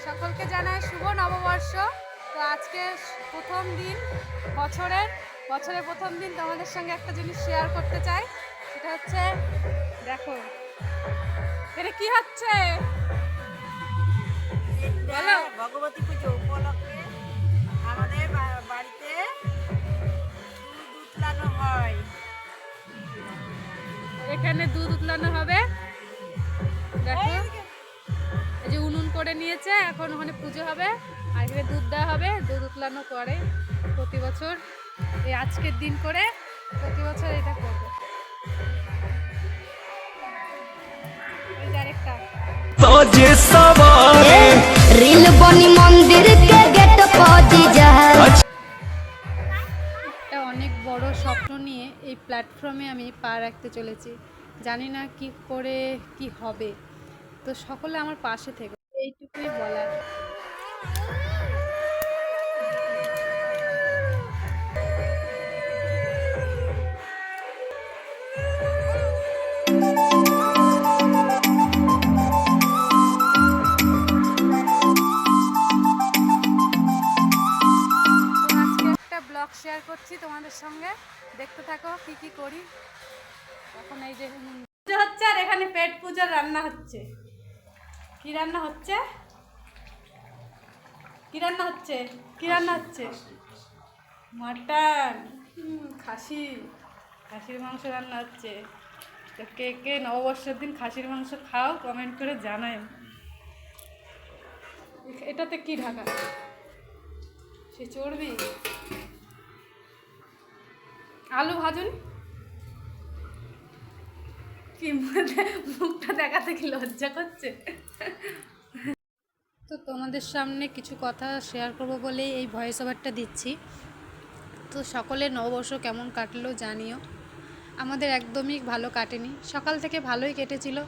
সকলকে জানাই শুভ নববর্ষ। তো আজকে প্রথম দিন, বছরের প্রথম দিন তোমাদের সঙ্গে একটা জিনিস শেয়ার করতে চাই। সেটা হচ্ছে, দেখো এটা কি হচ্ছে বলো। ভগবতী পুজো উপলক্ষে আমাদের বাড়িতে দুধ উতলানো হয়। এখানে দুধ উতলানো হবে, দেখো এই যে উনুন করে নিয়েছে, এখন ওখানে পুজো হবে আর এখানে দুধ দেওয়া হবে। দুধ উতলানো করে প্রতি বছর, এই আজকের দিন করে প্রতি বছর এটা করবে। এই যে আরেকটা रील बनी मंदिर के गेट पहुंची जा। একটা অনেক বড় স্বপ্ন নিয়ে এই প্ল্যাটফর্মে আমি পা রাখতে চলেছি। জানি না কি করে কি হবে, তো সকলে আমার পাশে থেকে, এইটুকুই বলার। ব্লগ শেয়ার করছি তোমাদের সঙ্গে, দেখতে থাকো কি কি করি। এখন এই যে পুজো হচ্ছে আর এখানে পেট পূজার রান্না হচ্ছে। কি রান্না হচ্ছে? কি রান্না হচ্ছে? কি রান্না হচ্ছে? মাটন, খাসির মাংস রান্না হচ্ছে। তো কে কে নববর্ষের দিন খাসির মাংস খাও কমেন্ট করে জানায়। এটাতে কি ঢাকা? সে চর্বি। আলু ভাজুন। কি মুখটা দেখাতে কি লজ্জা করছে? তো তোমাদের সামনে কিছু কথা শেয়ার করব বলেই এই ভয়েস ওভারটা দিচ্ছি। তো সকলের নববর্ষ কেমন কাটলো জানিও। আমাদের একদমই ভালো কাটেনি, সকাল থেকে ভালোই কেটেছিল।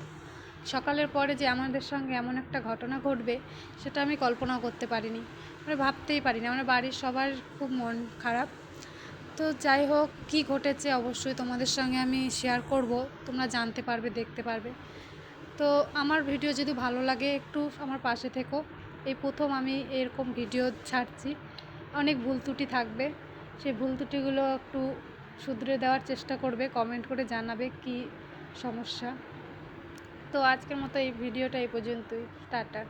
সকালের পরে যে আমাদের সঙ্গে এমন একটা ঘটনা ঘটবে সেটা আমি কল্পনাও করতে পারিনি, মানে ভাবতেই পারিনি। আমার বাড়ির সবার খুব মন খারাপ। তো যাই হোক, কী ঘটেছে অবশ্যই তোমাদের সঙ্গে আমি শেয়ার করব, তোমরা জানতে পারবে, দেখতে পারবে। তো আমার ভিডিও যদি ভালো লাগে একটু আমার পাশে থেকো। এই প্রথম আমি এরকম ভিডিও ছাড়ছি, অনেক ভুল ত্রুটি থাকবে, সেই ভুল ত্রুটিগুলো একটু শুধরে দেওয়ার চেষ্টা করবে, কমেন্ট করে জানাবে কি সমস্যা। তো আজকের মতো এই ভিডিওটা এই পর্যন্তই। টাটা।